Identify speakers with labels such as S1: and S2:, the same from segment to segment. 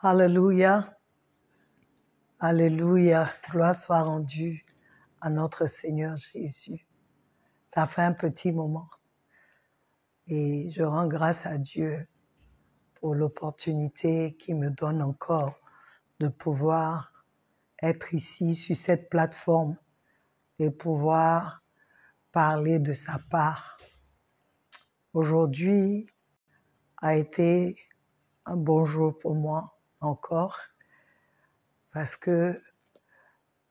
S1: Alléluia, Alléluia, gloire soit rendue à notre Seigneur Jésus. Ça fait un petit moment et je rends grâce à Dieu pour l'opportunité qu'il me donne encore de pouvoir être ici sur cette plateforme et pouvoir parler de sa part. Aujourd'hui a été un bon jour pour moi encore parce que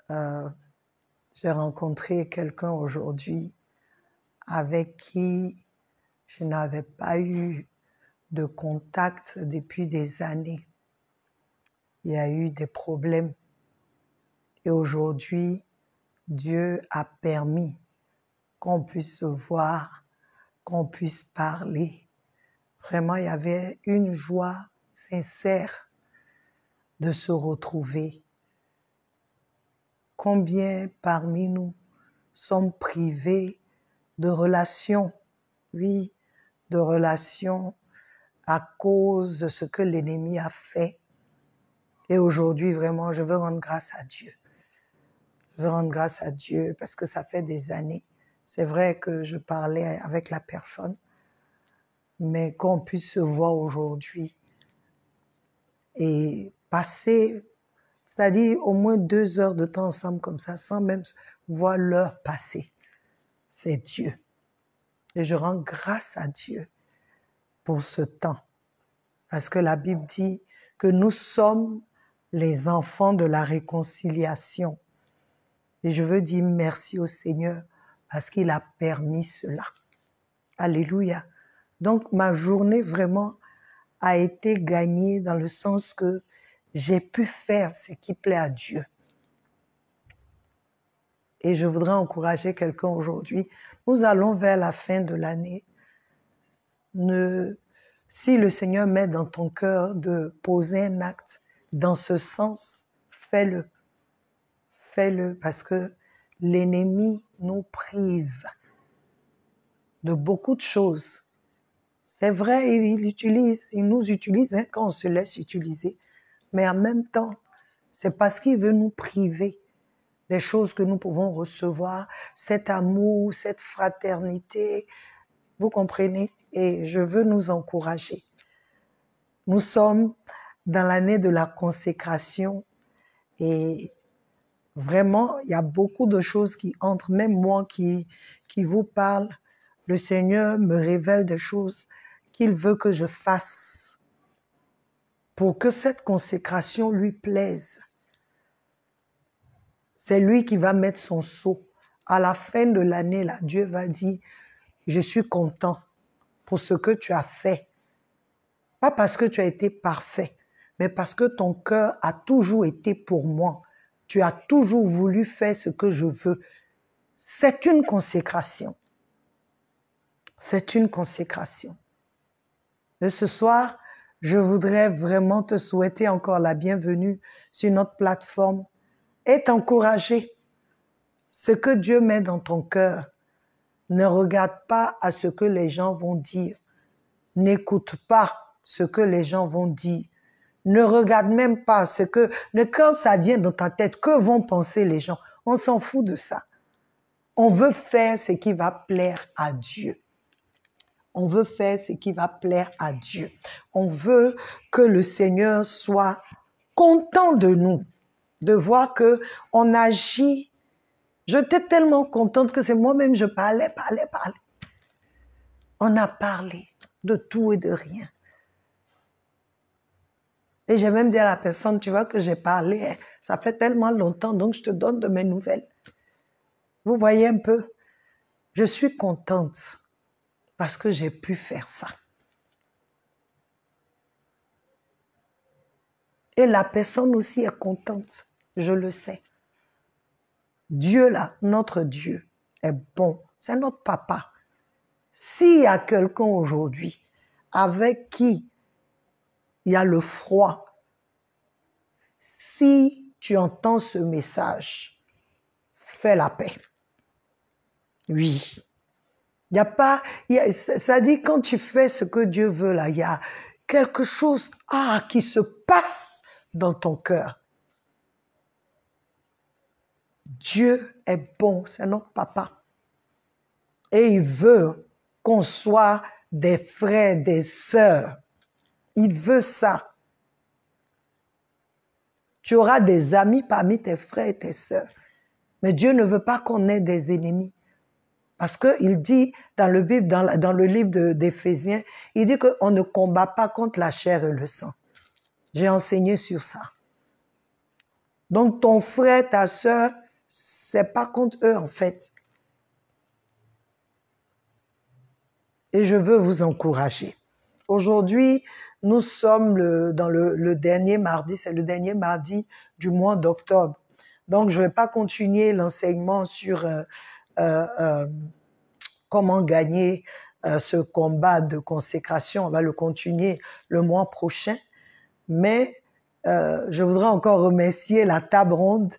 S1: j'ai rencontré quelqu'un aujourd'hui avec qui je n'avais pas eu de contact depuis des années. Il y a eu des problèmes et aujourd'hui, Dieu a permis qu'on puisse se voir, qu'on puisse parler. Vraiment, il y avait une joie sincère de se retrouver. Combien parmi nous sommes privés de relations, oui, de relations à cause de ce que l'ennemi a fait. Et aujourd'hui, vraiment, je veux rendre grâce à Dieu. Je veux rendre grâce à Dieu parce que ça fait des années. C'est vrai que je parlais avec la personne, mais qu'on puisse se voir aujourd'hui et passer, c'est-à-dire au moins 2 heures de temps ensemble comme ça, sans même voir l'heure passer. C'est Dieu. Et je rends grâce à Dieu pour ce temps. Parce que la Bible dit que nous sommes les enfants de la réconciliation. Et je veux dire merci au Seigneur parce qu'il a permis cela. Alléluia. Donc ma journée vraiment a été gagnée dans le sens que j'ai pu faire ce qui plaît à Dieu. Et je voudrais encourager quelqu'un aujourd'hui. Nous allons vers la fin de l'année. Si le Seigneur met dans ton cœur de poser un acte dans ce sens, fais-le. Fais-le parce que l'ennemi nous prive de beaucoup de choses. C'est vrai, il nous utilise quand on se laisse utiliser, mais en même temps, c'est parce qu'il veut nous priver des choses que nous pouvons recevoir, cet amour, cette fraternité, vous comprenez? Et je veux nous encourager. Nous sommes dans l'année de la consécration et vraiment, il y a beaucoup de choses qui entrent, même moi qui vous parle, le Seigneur me révèle des choses qu'il veut que je fasse pour que cette consécration lui plaise. C'est lui qui va mettre son sceau. À la fin de l'année, là, Dieu va dire, je suis content pour ce que tu as fait. Pas parce que tu as été parfait, mais parce que ton cœur a toujours été pour moi. Tu as toujours voulu faire ce que je veux. C'est une consécration. C'est une consécration. Et ce soir, je voudrais vraiment te souhaiter encore la bienvenue sur notre plateforme et t'encourager. Ce que Dieu met dans ton cœur, ne regarde pas à ce que les gens vont dire. N'écoute pas ce que les gens vont dire. Ne regarde même pas ce que... Quand ça vient dans ta tête, que vont penser les gens? On s'en fout de ça. On veut faire ce qui va plaire à Dieu. On veut faire ce qui va plaire à Dieu. On veut que le Seigneur soit content de nous, de voir qu'on agit. J'étais tellement contente que c'est moi-même, je parlais. On a parlé de tout et de rien. Et j'ai même dit à la personne, tu vois que j'ai parlé, ça fait tellement longtemps, donc je te donne de mes nouvelles. Vous voyez un peu, je suis contente parce que j'ai pu faire ça. Et la personne aussi est contente, je le sais. Dieu là, notre Dieu est bon, c'est notre papa. S'il y a quelqu'un aujourd'hui avec qui il y a le froid, si tu entends ce message, fais la paix. Oui. Il n'y a pas, ça dit quand tu fais ce que Dieu veut là, il y a quelque chose qui se passe dans ton cœur. Dieu est bon, c'est notre papa. Et il veut qu'on soit des frères, des sœurs. Il veut ça. Tu auras des amis parmi tes frères et tes sœurs. Mais Dieu ne veut pas qu'on ait des ennemis. Parce qu'il dit dans le Bible, dans le livre d'Éphésiens, il dit qu'on ne combat pas contre la chair et le sang. J'ai enseigné sur ça. Donc ton frère, ta sœur, c'est pas contre eux en fait. Et je veux vous encourager. Aujourd'hui, nous sommes dans le dernier mardi, c'est le dernier mardi du mois d'octobre. Donc je ne vais pas continuer l'enseignement sur comment gagner ce combat de consécration. On va le continuer le mois prochain. Mais je voudrais encore remercier la table ronde,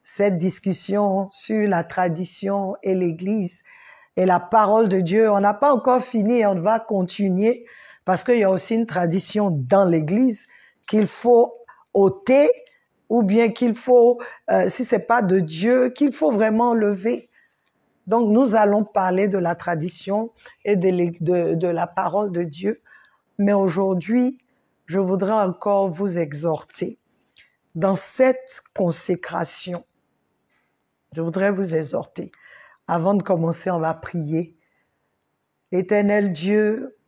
S1: cette discussion sur la tradition et l'Église et la parole de Dieu. On n'a pas encore fini, on va continuer parce qu'il y a aussi une tradition dans l'Église qu'il faut ôter ou bien qu'il faut, si ce n'est pas de Dieu, qu'il faut vraiment lever. Donc nous allons parler de la tradition et de la parole de Dieu. Mais aujourd'hui, je voudrais encore vous exhorter. Dans cette consécration, je voudrais vous exhorter. Avant de commencer, on va prier. Éternel Dieu,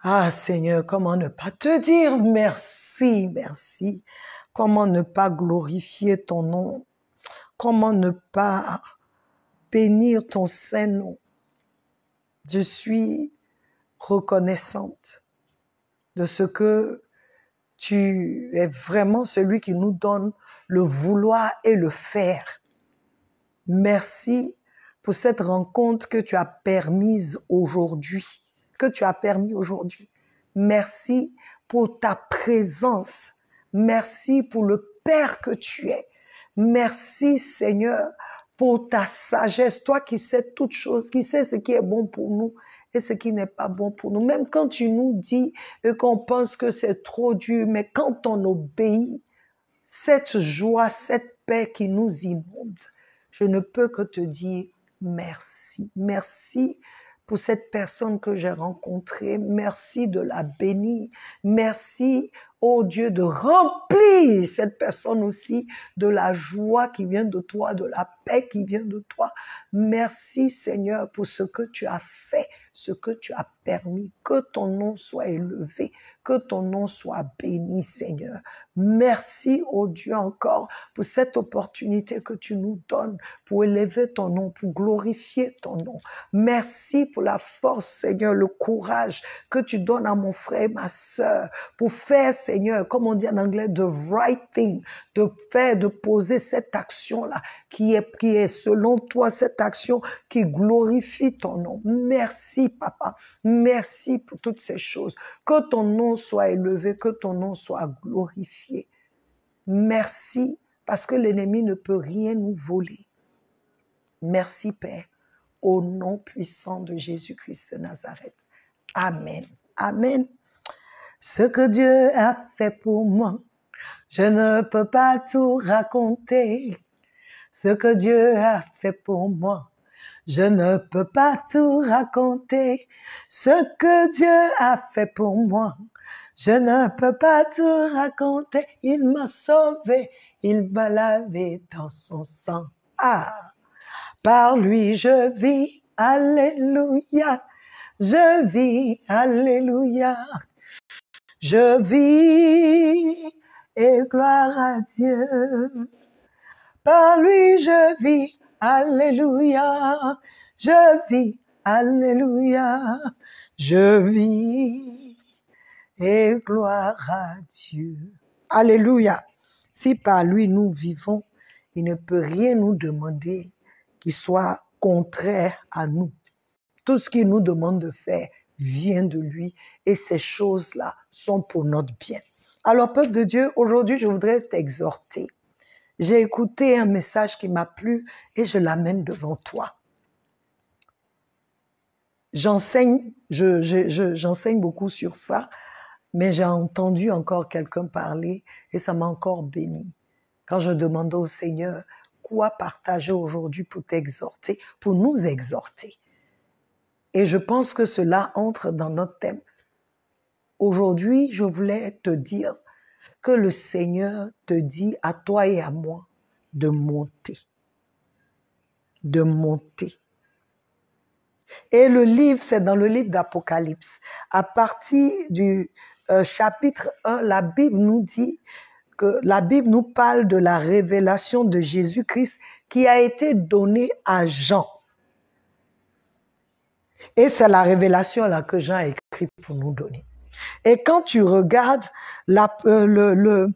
S1: ah Seigneur, comment ne pas te dire merci, merci. Comment ne pas glorifier ton nom? Comment ne pas bénir ton saint nom? Je suis reconnaissante de ce que tu es vraiment celui qui nous donne le vouloir et le faire. Merci pour cette rencontre que tu as permise aujourd'hui, Merci pour ta présence. Merci pour le Père que tu es. Merci Seigneur pour ta sagesse, toi qui sais toutes choses, qui sais ce qui est bon pour nous et ce qui n'est pas bon pour nous. Même quand tu nous dis et qu'on pense que c'est trop dur, mais quand on obéit, cette joie, cette paix qui nous inonde, je ne peux que te dire merci. Merci pour cette personne que j'ai rencontrée. Merci de la bénir. Merci, oh Dieu, de remplir cette personne aussi de la joie qui vient de toi, de la paix qui vient de toi. Merci Seigneur pour ce que tu as fait, ce que tu as permis. Que ton nom soit élevé, que ton nom soit béni Seigneur. Merci, oh Dieu, encore pour cette opportunité que tu nous donnes pour élever ton nom, pour glorifier ton nom. Merci pour la force, Seigneur, le courage que tu donnes à mon frère et ma sœur pour faire, Seigneur, comme on dit en anglais, the right thing, de faire, de poser cette action-là qui est selon toi, cette action qui glorifie ton nom. Merci, Papa. Merci pour toutes ces choses. Que ton nom soit élevé, que ton nom soit glorifié. Merci parce que l'ennemi ne peut rien nous voler. Merci, Père, au nom puissant de Jésus-Christ de Nazareth. Amen. Amen. Ce que Dieu a fait pour moi, je ne peux pas tout raconter. Ce que Dieu a fait pour moi, je ne peux pas tout raconter. Ce que Dieu a fait pour moi, je ne peux pas tout raconter. Il m'a sauvé, il m'a lavé dans son sang. Ah, par lui je vis, alléluia. Je vis, alléluia. Je vis, et gloire à Dieu. Par lui je vis, alléluia. Je vis, alléluia. Je vis, et gloire à Dieu. Alléluia. Si par lui nous vivons, il ne peut rien nous demander qui soit contraire à nous. Tout ce qu'il nous demande de faire vient de lui et ces choses-là sont pour notre bien. Alors, peuple de Dieu, aujourd'hui, je voudrais t'exhorter. J'ai écouté un message qui m'a plu et je l'amène devant toi. J'enseigne beaucoup sur ça, Mais j'ai entendu encore quelqu'un parler et ça m'a encore béni. Quand je demandais au Seigneur, quoi partager aujourd'hui pour t'exhorter, pour nous exhorter. Et je pense que cela entre dans notre thème. Aujourd'hui, je voulais te dire que le Seigneur te dit à toi et à moi de monter. De monter. Et le livre, c'est dans le livre d'Apocalypse. À partir du chapitre 1, la Bible nous dit que la Bible nous parle de la révélation de Jésus-Christ qui a été donnée à Jean. Et c'est la révélation là que Jean a écrite pour nous donner. Et quand tu regardes le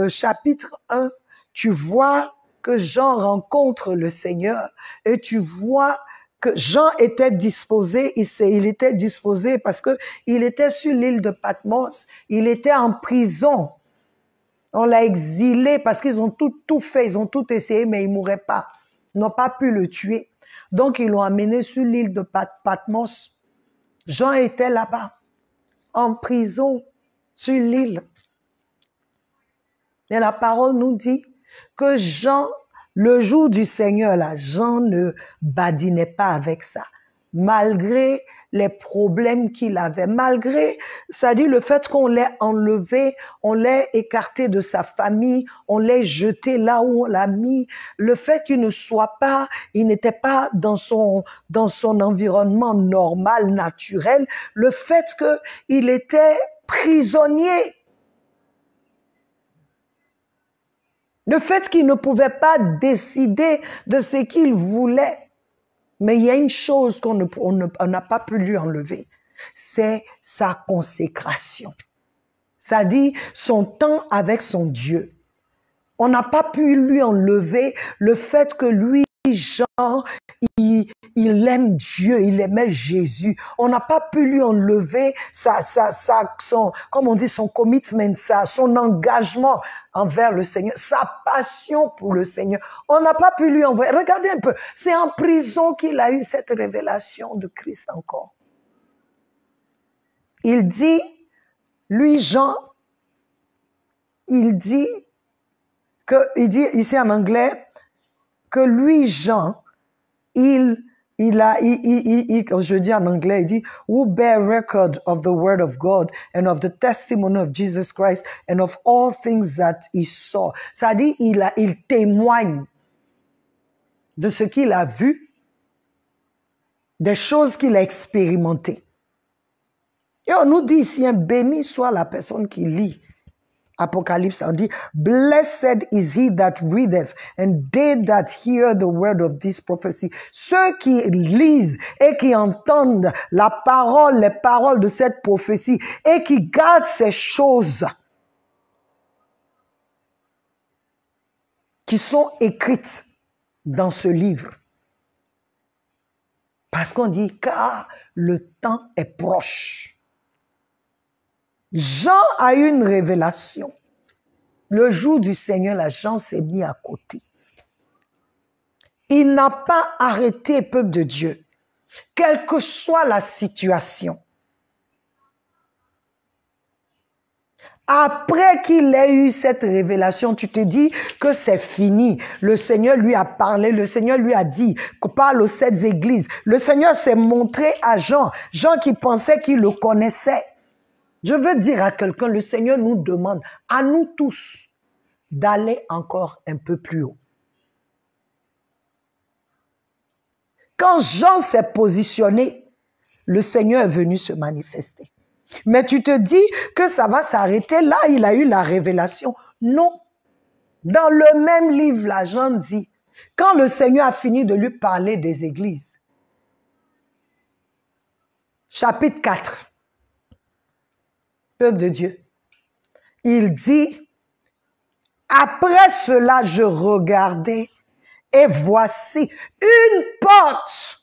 S1: chapitre 1, tu vois que Jean rencontre le Seigneur et tu vois que Jean était disposé, il était disposé parce qu'il était sur l'île de Patmos, il était en prison. On l'a exilé parce qu'ils ont tout fait, ils ont tout essayé, mais il ne mourait pas. Ils n'ont pas pu le tuer. Donc, ils l'ont amené sur l'île de Patmos. Jean était là-bas, en prison, sur l'île. Et la parole nous dit que Jean, le jour du Seigneur, là, Jean ne badinait pas avec ça. Malgré les problèmes qu'il avait, malgré, c'est-à-dire le fait qu'on l'ait enlevé, on l'ait écarté de sa famille, on l'ait jeté là où on l'a mis, le fait qu'il ne soit pas, il n'était pas dans son environnement normal, naturel, le fait qu'il était prisonnier, le fait qu'il ne pouvait pas décider de ce qu'il voulait. Mais il y a une chose qu'on n'a pas pu lui enlever, c'est sa consécration. C'est-à-dire son temps avec son Dieu. On n'a pas pu lui enlever le fait que lui, Jean, il aime Dieu, il aimait Jésus. On n'a pas pu lui enlever comme on dit, son commitment, son engagement envers le Seigneur, sa passion pour le Seigneur. On n'a pas pu lui envoyer. Regardez un peu, c'est en prison qu'il a eu cette révélation de Christ encore. Il dit, lui Jean, il dit ici en anglais, que lui Jean, je dis en anglais, il dit, who bear record of the word of God and of the testimony of Jesus Christ and of all things that he saw. C'est-à-dire, il témoigne de ce qu'il a vu, des choses qu'il a expérimentées. Et on nous dit ici, béni soit la personne qui lit Apocalypse, on dit, blessed is he that readeth and they that hear the word of this prophecy. Ceux qui lisent et qui entendent les paroles de cette prophétie et qui gardent ces choses qui sont écrites dans ce livre. Parce qu'on dit, car le temps est proche. Jean a eu une révélation. Le jour du Seigneur, là, Jean s'est mis à côté. Il n'a pas arrêté, peuple de Dieu, quelle que soit la situation. Après qu'il ait eu cette révélation, tu te dis que c'est fini. Le Seigneur lui a parlé, le Seigneur lui a dit qu'on parle aux 7 églises. Le Seigneur s'est montré à Jean, Jean qui pensait qu'il le connaissait. Je veux dire à quelqu'un, le Seigneur nous demande, à nous tous, d'aller encore un peu plus haut. Quand Jean s'est positionné, le Seigneur est venu se manifester. Mais tu te dis que ça va s'arrêter là, il a eu la révélation. Non. Dans le même livre, là, Jean dit, quand le Seigneur a fini de lui parler des églises, chapitre 4, peuple de Dieu, il dit, après cela, je regardais et voici une porte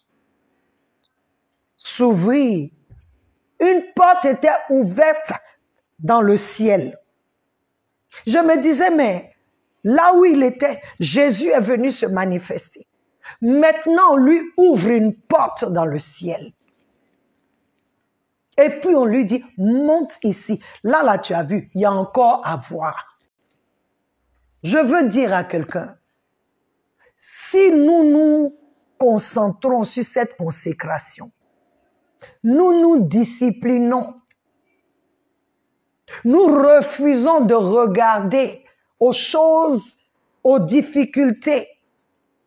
S1: s'ouvrir. Une porte était ouverte dans le ciel. Je me disais, mais là où il était, Jésus est venu se manifester. Maintenant, on lui ouvre une porte dans le ciel. Et puis on lui dit, monte ici. Là, tu as vu, il y a encore à voir. Je veux dire à quelqu'un, si nous nous concentrons sur cette consécration, nous nous disciplinons, nous refusons de regarder aux choses, aux difficultés.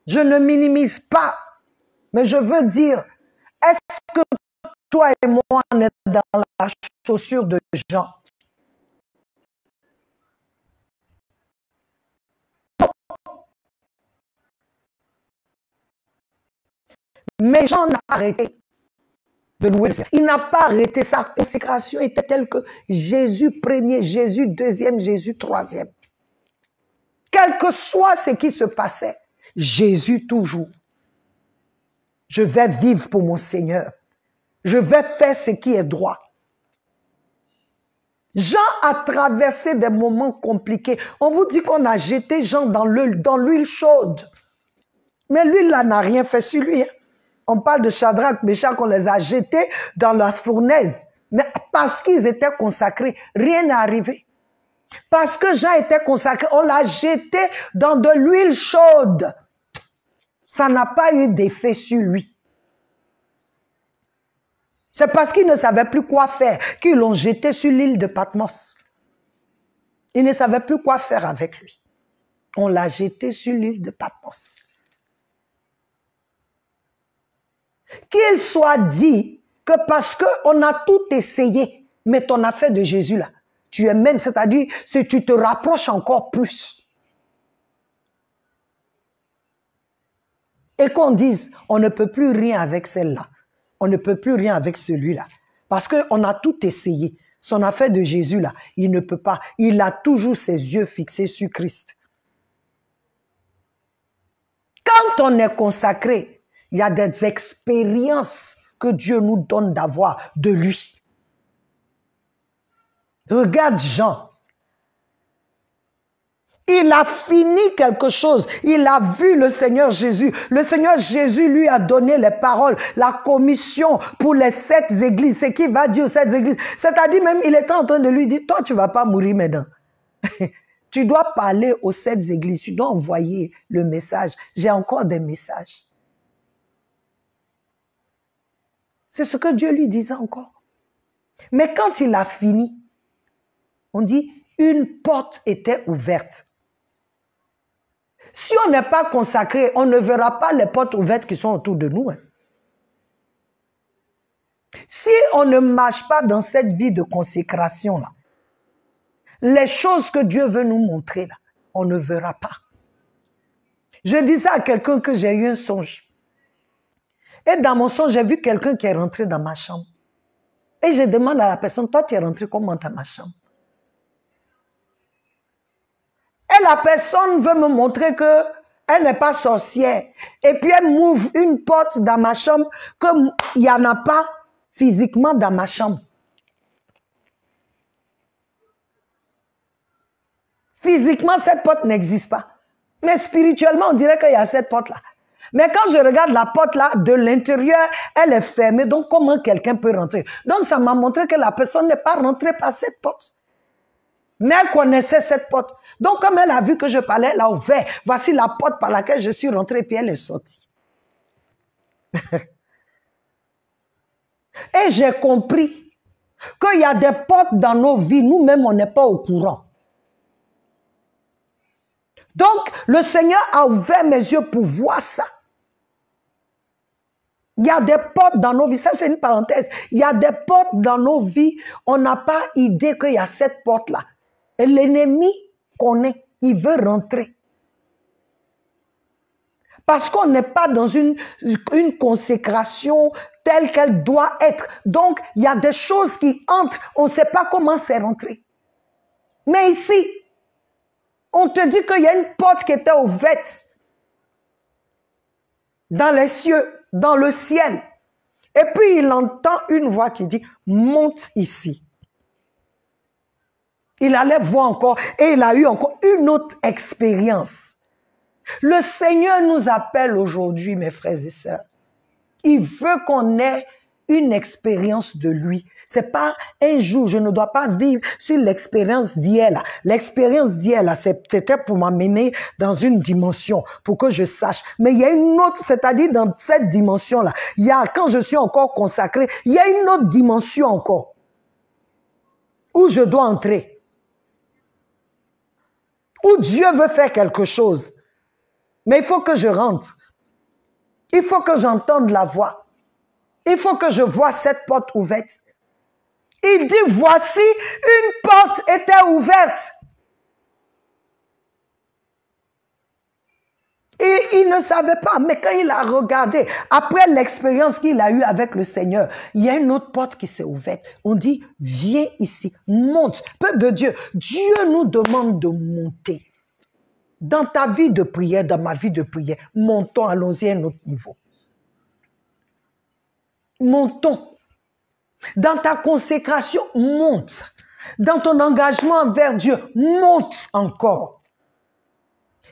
S1: Je ne minimise pas, mais je veux dire, est-ce que toi et moi, on est dans la chaussure de Jean? Mais Jean n'a pas arrêté de louer le Seigneur. Il n'a pas arrêté. Sa consécration était telle que Jésus premier, Jésus deuxième, Jésus troisième. Quel que soit ce qui se passait, Jésus toujours. Je vais vivre pour mon Seigneur. Je vais faire ce qui est droit. Jean a traversé des moments compliqués. On vous dit qu'on a jeté Jean dans l'huile chaude. Mais lui, là, n'a rien fait sur lui. On parle de Shadrach, Meshach, on les a jetés dans la fournaise. Mais parce qu'ils étaient consacrés, rien n'est arrivé. Parce que Jean était consacré, on l'a jeté dans de l'huile chaude. Ça n'a pas eu d'effet sur lui. C'est parce qu'il ne savait plus quoi faire qu'ils l'ont jeté sur l'île de Patmos. Il ne savait plus quoi faire avec lui. On l'a jeté sur l'île de Patmos. Qu'il soit dit que parce qu'on a tout essayé, mais ton affaire de Jésus là, tu es même, c'est-à-dire, si tu te rapproches encore plus. Et qu'on dise, on ne peut plus rien avec celle-là. On ne peut plus rien avec celui-là. Parce qu'on a tout essayé. Son affaire de Jésus là, il ne peut pas. Il a toujours ses yeux fixés sur Christ. Quand on est consacré, il y a des expériences que Dieu nous donne d'avoir de lui. Regarde Jean. Il a fini quelque chose. Il a vu le Seigneur Jésus. Le Seigneur Jésus lui a donné les paroles, la commission pour les 7 églises. C'est qui va dire aux 7 églises. C'est-à-dire même, il était en train de lui dire, toi, tu ne vas pas mourir maintenant. Tu dois parler aux 7 églises. Tu dois envoyer le message. J'ai encore des messages. C'est ce que Dieu lui disait encore. Mais quand il a fini, on dit, une porte était ouverte. Si on n'est pas consacré, on ne verra pas les portes ouvertes qui sont autour de nous. Si on ne marche pas dans cette vie de consécration-là, les choses que Dieu veut nous montrer, là, on ne verra pas. Je disais à quelqu'un que j'ai eu un songe. Et dans mon songe, j'ai vu quelqu'un qui est rentré dans ma chambre. Et je demande à la personne, toi, tu es rentré comment dans ma chambre? Et la personne veut me montrer qu'elle n'est pas sorcière. Et puis elle m'ouvre une porte dans ma chambre qu'il n'y en a pas physiquement dans ma chambre. Physiquement, cette porte n'existe pas. Mais spirituellement, on dirait qu'il y a cette porte-là. Mais quand je regarde la porte-là, de l'intérieur, elle est fermée. Donc, comment quelqu'un peut rentrer? Donc, ça m'a montré que la personne n'est pas rentrée par cette porte. Mais elle connaissait cette porte. Donc, comme elle a vu que je parlais, elle a ouvert. Voici la porte par laquelle je suis rentrée, puis elle est sortie. Et j'ai compris qu'il y a des portes dans nos vies, nous-mêmes, on n'est pas au courant. Donc, le Seigneur a ouvert mes yeux pour voir ça. Il y a des portes dans nos vies, ça c'est une parenthèse. Il y a des portes dans nos vies, on n'a pas idée qu'il y a cette porte-là. Et l'ennemi connaît, il veut rentrer. Parce qu'on n'est pas dans une consécration telle qu'elle doit être. Donc, il y a des choses qui entrent, on ne sait pas comment c'est rentré. Mais ici, on te dit qu'il y a une porte qui était ouverte dans les cieux, dans le ciel. Et puis, il entend une voix qui dit, monte ici. Il allait voir encore et il a eu encore une autre expérience. Le Seigneur nous appelle aujourd'hui, mes frères et sœurs. Il veut qu'on ait une expérience de lui. C'est pas un jour, je ne dois pas vivre sur l'expérience d'hier. L'expérience d'hier, c'était pour m'amener dans une dimension, pour que je sache. Mais il y a une autre, c'est-à-dire dans cette dimension-là, il y a, quand je suis encore consacré, il y a une autre dimension encore, où je dois entrer. Où Dieu veut faire quelque chose. Mais il faut que je rentre. Il faut que j'entende la voix. Il faut que je vois cette porte ouverte. Il dit, voici, une porte était ouverte. Et il ne savait pas, mais quand il a regardé, après l'expérience qu'il a eue avec le Seigneur, il y a une autre porte qui s'est ouverte. On dit, viens ici, monte. Peuple de Dieu, Dieu nous demande de monter. Dans ta vie de prière, dans ma vie de prière, montons, allons-y à un autre niveau. Montons. Dans ta consécration, monte. Dans ton engagement envers Dieu, monte encore.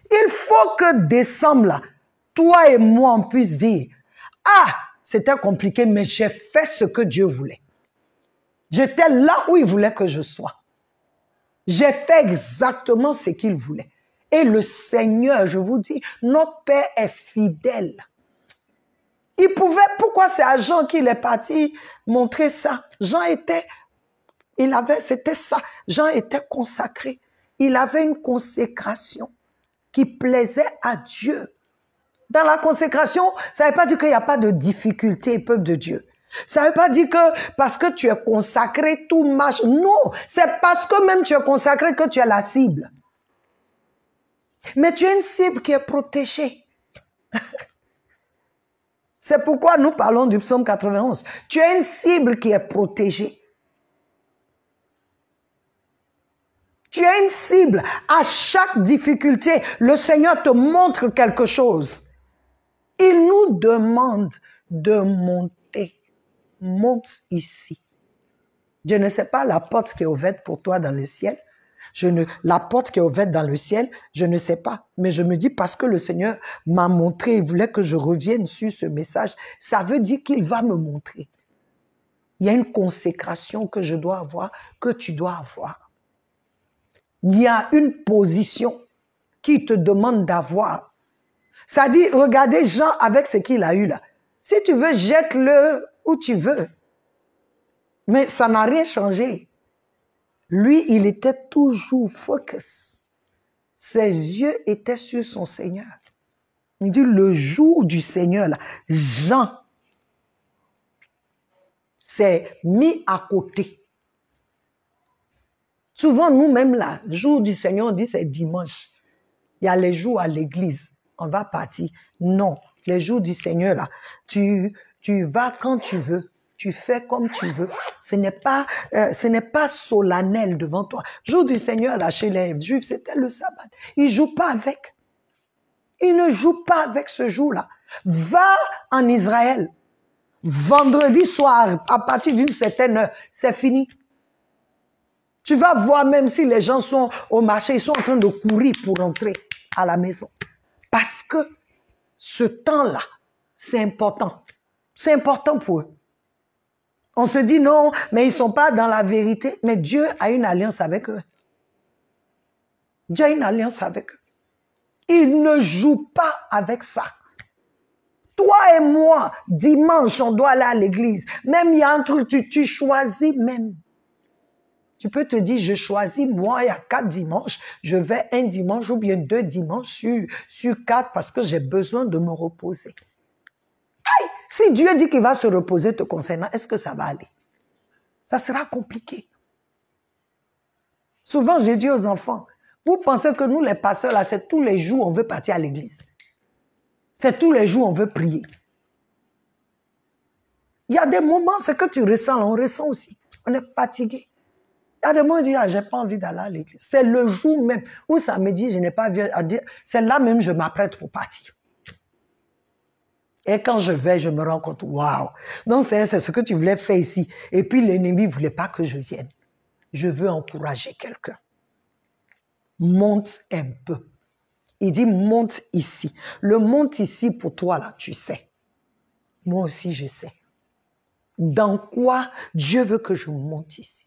S1: Il faut que décembre, là, toi et moi, on puisse dire, ah, c'était compliqué, mais j'ai fait ce que Dieu voulait. J'étais là où il voulait que je sois. J'ai fait exactement ce qu'il voulait. Et le Seigneur, je vous dis, notre Père est fidèle. Il pouvait, pourquoi c'est à Jean qu'il est parti montrer ça? Jean était, c'était ça. Jean était consacré. Il avait une consécration qui plaisait à Dieu. Dans la consécration, ça ne veut pas dire qu'il n'y a pas de difficulté, peuple de Dieu. Ça ne veut pas dire que parce que tu es consacré, tout marche. Non, c'est parce que même tu es consacré que tu es la cible. Mais tu es une cible qui est protégée. C'est pourquoi nous parlons du psaume 91. Tu es une cible qui est protégée. Tu es une cible. À chaque difficulté, le Seigneur te montre quelque chose. Il nous demande de monter. Monte ici. Je ne sais pas la porte qui est ouverte pour toi dans le ciel. La porte qui est ouverte dans le ciel, je ne sais pas. Mais je me dis, parce que le Seigneur m'a montré, il voulait que je revienne sur ce message, ça veut dire qu'il va me montrer. Il y a une consécration que je dois avoir, que tu dois avoir. Il y a une position qui te demande d'avoir. Ça dit, regardez Jean avec ce qu'il a eu là. Si tu veux, jette-le où tu veux. Mais ça n'a rien changé. Lui, il était toujours focus. Ses yeux étaient sur son Seigneur. Il dit, le jour du Seigneur, là, Jean s'est mis à côté. Souvent, nous-mêmes, là, le jour du Seigneur, on dit c'est dimanche. Il y a les jours à l'église. On va partir. Non, les jours du Seigneur, là, tu vas quand tu veux. Tu fais comme tu veux. Ce n'est pas solennel devant toi. Jour du Seigneur, là, chez les Juifs, c'était le sabbat. Ils ne jouent pas avec. Ils ne jouent pas avec ce jour-là. Va en Israël. Vendredi soir, à partir d'une certaine heure, c'est fini. Tu vas voir même si les gens sont au marché, ils sont en train de courir pour rentrer à la maison. Parce que ce temps-là, c'est important. C'est important pour eux. On se dit non, mais ils ne sont pas dans la vérité. Mais Dieu a une alliance avec eux. Dieu a une alliance avec eux. Il ne joue pas avec ça. Toi et moi, dimanche, on doit aller à l'église. Même il y a un truc, tu choisis même. Tu peux te dire, je choisis, moi, il y a 4 dimanches, je vais un dimanche ou bien 2 dimanches sur 4 parce que j'ai besoin de me reposer. Aïe, si Dieu dit qu'il va se reposer te concernant, est-ce que ça va aller? Ça sera compliqué. Souvent, j'ai dit aux enfants, vous pensez que nous, les pasteurs, là, c'est tous les jours on veut partir à l'église. C'est tous les jours on veut prier. Il y a des moments, ce que tu ressens, on ressent aussi. On est fatigué. Il y a des moments où on dit, ah, j'ai pas envie d'aller à l'église. C'est le jour même où ça me dit, je n'ai pas envie à dire, c'est là même je m'apprête pour partir. Et quand je vais, je me rends compte, waouh. Donc c'est ce que tu voulais faire ici. Et puis l'ennemi ne voulait pas que je vienne. Je veux encourager quelqu'un. Monte un peu. Il dit, monte ici. Le monte ici pour toi, là, tu sais. Moi aussi, je sais. dans quoi Dieu veut que je monte ici.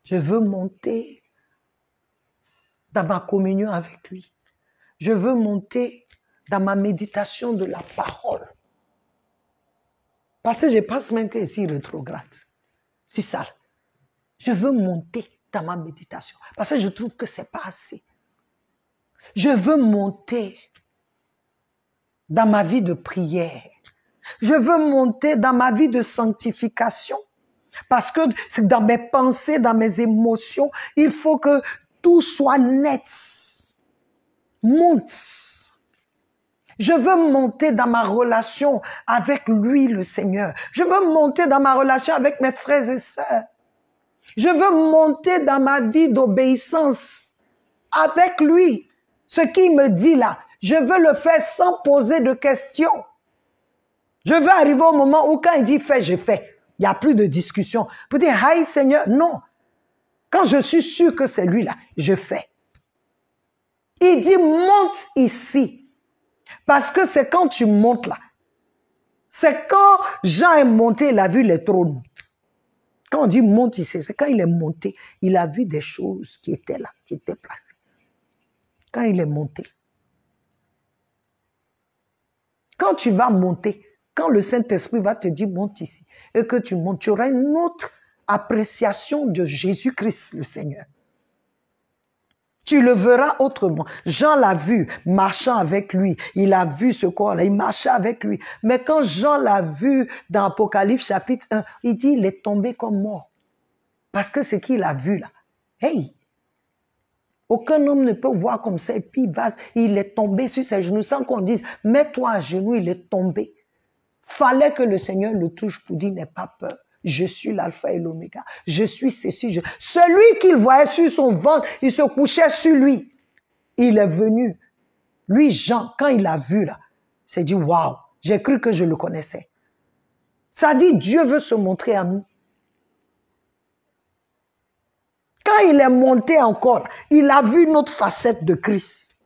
S1: Je veux monter dans ma communion avec lui. Je veux monter dans ma méditation de la parole. Parce que je pense même que ici, rétrograde. C'est ça. Je veux monter dans ma méditation. Parce que je trouve que ce n'est pas assez. Je veux monter dans ma vie de prière. Je veux monter dans ma vie de sanctification. Parce que dans mes pensées, dans mes émotions, il faut que tout soit net. Monte. Je veux monter dans ma relation avec lui, le Seigneur. Je veux monter dans ma relation avec mes frères et sœurs. Je veux monter dans ma vie d'obéissance avec lui. Ce qu'il me dit là, je veux le faire sans poser de questions. Je veux arriver au moment où quand il dit fais, je fais. Il n'y a plus de discussion. Pour dire, aïe Seigneur, non. Quand je suis sûr que c'est lui là, je fais. Il dit, monte ici. Parce que c'est quand tu montes là. C'est quand Jean est monté, il a vu les trônes. Quand on dit monte ici, c'est quand il est monté, il a vu des choses qui étaient là, qui étaient placées. Quand il est monté. Quand tu vas monter, quand le Saint-Esprit va te dire monte ici, et que tu montes, tu auras une autre appréciation de Jésus-Christ, le Seigneur. Tu le verras autrement. Jean l'a vu marchant avec lui. Il a vu ce corps-là, il marchait avec lui. Mais quand Jean l'a vu dans Apocalypse chapitre 1, il dit il est tombé comme mort. Parce que c'est qu'il a vu là. Hey! Aucun homme ne peut voir comme ça. Et puis il est tombé sur ses genoux sans qu'on dise mets-toi à genoux, il est tombé. Fallait que le Seigneur le touche pour dire n'aie pas peur. Je suis l'alpha et l'oméga. Je suis ceci. Celui qu'il voyait sur son ventre, il se couchait sur lui. Il est venu. Lui, Jean, quand il l'a vu là, il s'est dit, waouh, j'ai cru que je le connaissais. Ça dit, Dieu veut se montrer à nous. Quand il est monté encore, il a vu notre facette de Christ.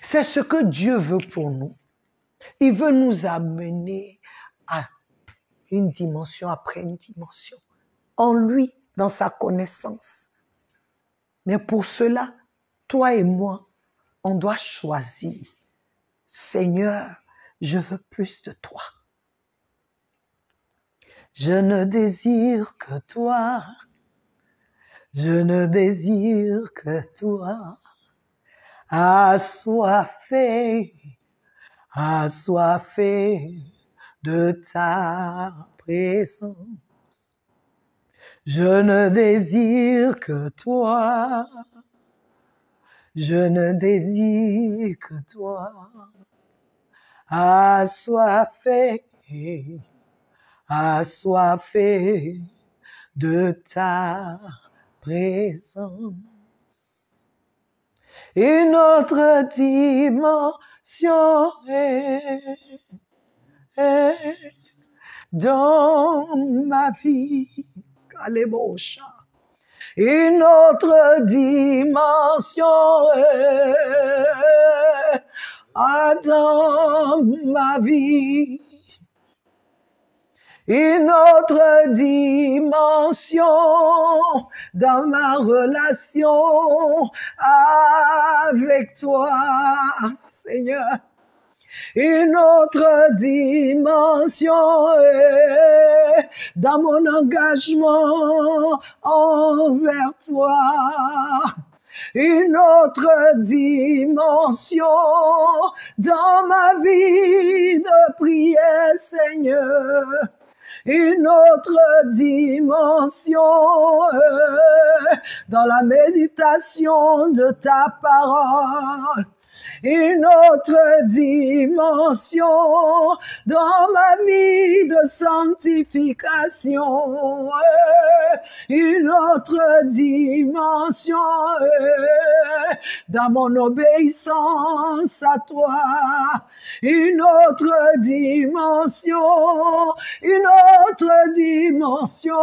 S1: C'est ce que Dieu veut pour nous. Il veut nous amener à une dimension après une dimension. En lui, dans sa connaissance. Mais pour cela, toi et moi, on doit choisir. Seigneur, je veux plus de toi. Je ne désire que toi. Je ne désire que toi. Assoiffé de ta présence. Je ne désire que toi. Je ne désire que toi. Assoiffé de ta présence. Une autre dimension est dans ma vie. Kalebosha. Une autre dimension est dans ma vie. Une autre dimension dans ma relation avec toi, Seigneur. Une autre dimension dans mon engagement envers toi. Une autre dimension dans ma vie de prière, Seigneur. Une autre dimension dans la méditation de ta parole. Une autre dimension dans ma vie de sanctification. une autre dimension dans mon obéissance à toi, une autre dimension, une autre dimension.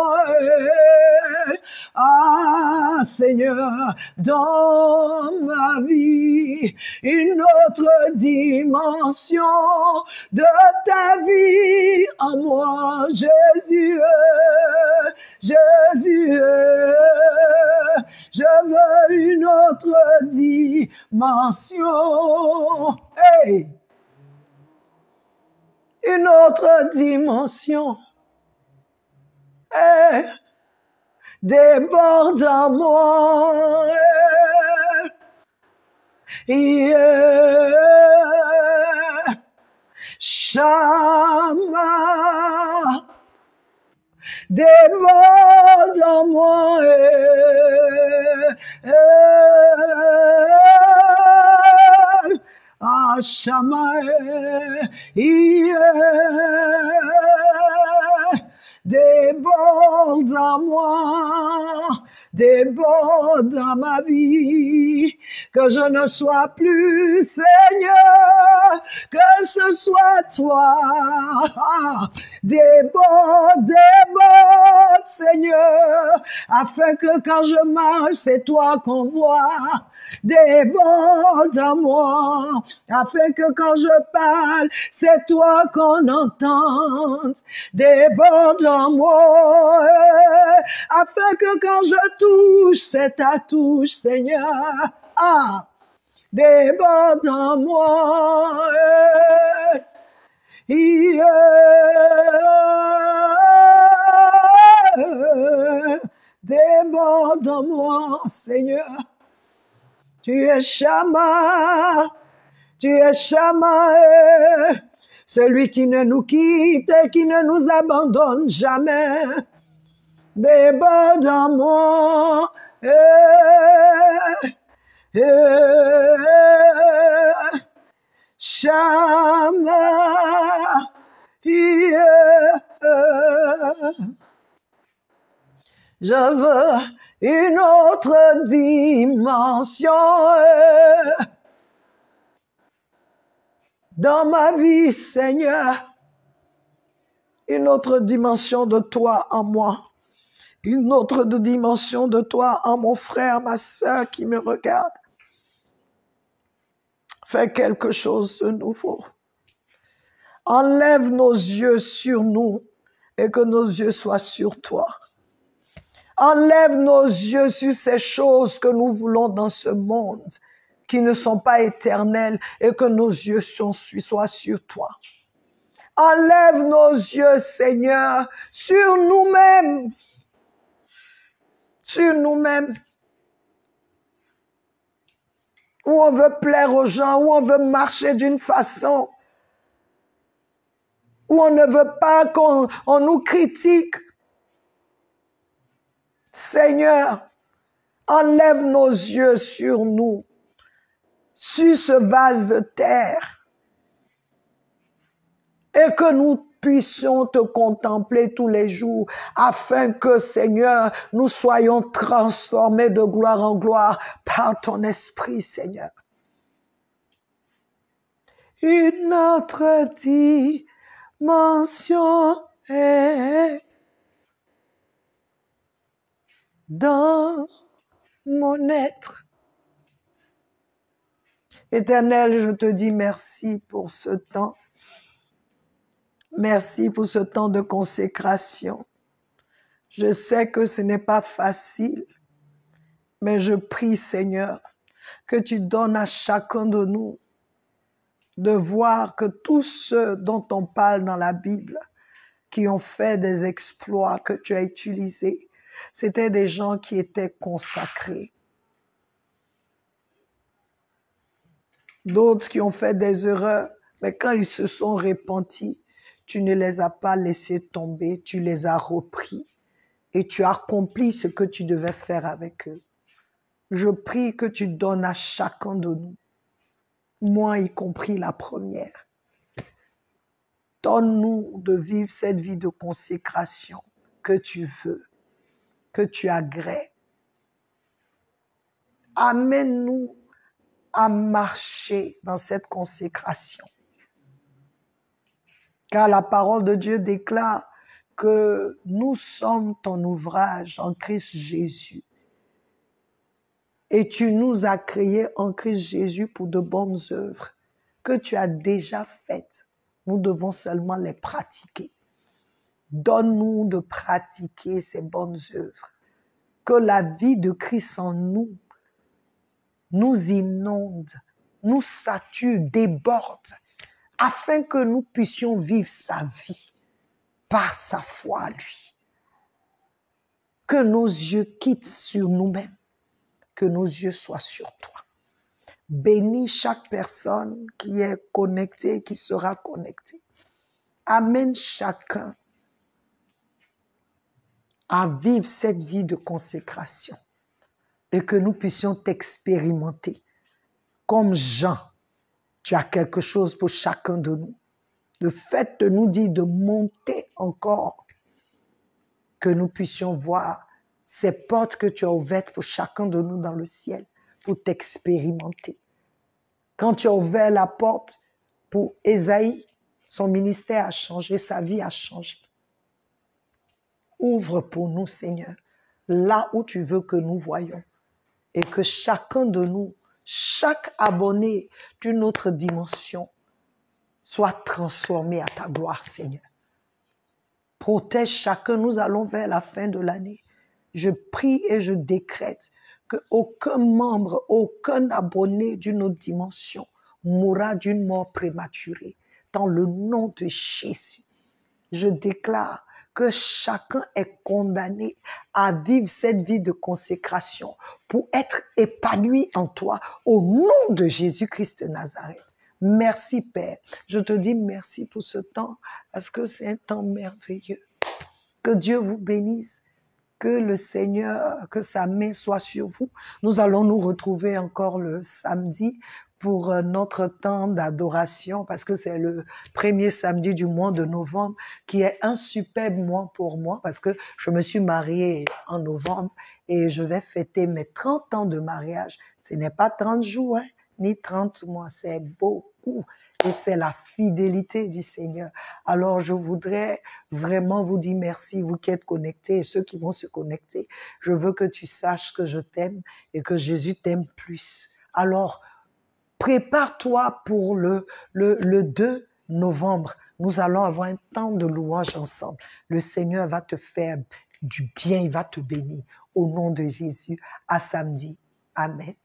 S1: Ah Seigneur, dans ma vie, une autre dimension de ta vie en moi, Jésus, Jésus, je veux une autre dimension, hey, une autre dimension, hey, déborde en moi, yeah. Shama, déborde en moi, ah Shama, déborde en moi, déborde dans ma vie, que je ne sois plus Seigneur, que ce soit toi. Déborde, déborde Seigneur, afin que quand je marche, c'est toi qu'on voit. Déborde en moi, afin que quand je parle, c'est toi qu'on entende. Déborde en moi, afin que quand je touche, c'est ta touche, Seigneur. Ah, déborde en moi. Déborde en moi, Seigneur. Tu es Shama, tu es Shama, celui qui ne nous quitte et qui ne nous abandonne jamais. Déborde en moi, Shama, je veux une autre dimension dans ma vie, Seigneur. Une autre dimension de toi en moi. Une autre dimension de toi en mon frère, ma sœur qui me regarde. Fais quelque chose de nouveau. Enlève nos yeux sur nous et que nos yeux soient sur toi. Enlève nos yeux sur ces choses que nous voulons dans ce monde qui ne sont pas éternelles et que nos yeux soient sur toi. Enlève nos yeux, Seigneur, sur nous-mêmes. Sur nous-mêmes. Où on veut plaire aux gens, où on veut marcher d'une façon, où on ne veut pas qu'on nous critique. Seigneur, enlève nos yeux sur nous, sur ce vase de terre, et que nous puissions te contempler tous les jours, afin que, Seigneur, nous soyons transformés de gloire en gloire par ton esprit, Seigneur. Une autre dimension est dans mon être. Éternel, je te dis merci pour ce temps. Merci pour ce temps de consécration. Je sais que ce n'est pas facile, mais je prie, Seigneur, que tu donnes à chacun de nous de voir que tous ceux dont on parle dans la Bible, qui ont fait des exploits que tu as utilisés, c'était des gens qui étaient consacrés. D'autres qui ont fait des erreurs, mais quand ils se sont repentis, tu ne les as pas laissés tomber, tu les as repris et tu as accompli ce que tu devais faire avec eux. Je prie que tu donnes à chacun de nous, moi y compris la première. Donne-nous de vivre cette vie de consécration que tu veux. que tu agrées. Amène-nous à marcher dans cette consécration. Car la parole de Dieu déclare que nous sommes ton ouvrage en Christ Jésus. Et tu nous as créés en Christ Jésus pour de bonnes œuvres que tu as déjà faites. Nous devons seulement les pratiquer. Donne-nous de pratiquer ces bonnes œuvres. Que la vie de Christ en nous nous inonde, nous sature, déborde, afin que nous puissions vivre sa vie par sa foi à lui. Que nos yeux quittent sur nous-mêmes, que nos yeux soient sur toi. Bénis chaque personne qui est connectée, qui sera connectée. Amène chacun à vivre cette vie de consécration et que nous puissions t'expérimenter. Comme Jean, tu as quelque chose pour chacun de nous. Le fait de nous dire de monter encore, que nous puissions voir ces portes que tu as ouvertes pour chacun de nous dans le ciel, pour t'expérimenter. Quand tu as ouvert la porte pour Ésaïe, son ministère a changé, sa vie a changé. Ouvre pour nous, Seigneur, là où tu veux que nous voyions. Et que chacun de nous, chaque abonné d'une autre dimension, soit transformé à ta gloire, Seigneur. Protège chacun, nous allons vers la fin de l'année. Je prie et je décrète qu'aucun membre, aucun abonné d'une autre dimension mourra d'une mort prématurée. Dans le nom de Jésus, je déclare que chacun est condamné à vivre cette vie de consécration pour être épanoui en toi au nom de Jésus-Christ de Nazareth. Merci Père. Je te dis merci pour ce temps parce que c'est un temps merveilleux. Que Dieu vous bénisse. Que le Seigneur, que sa main soit sur vous. Nous allons nous retrouver encore le samedi pour notre temps d'adoration parce que c'est le premier samedi du mois de novembre qui est un superbe mois pour moi parce que je me suis mariée en novembre et je vais fêter mes 30 ans de mariage. Ce n'est pas 30 jours, hein, ni 30 mois, c'est beaucoup. Et c'est la fidélité du Seigneur. Alors, je voudrais vraiment vous dire merci, vous qui êtes connectés et ceux qui vont se connecter. Je veux que tu saches que je t'aime et que Jésus t'aime plus. Alors, prépare-toi pour le 2 novembre. Nous allons avoir un temps de louange ensemble. Le Seigneur va te faire du bien, il va te bénir. Au nom de Jésus, à samedi. Amen.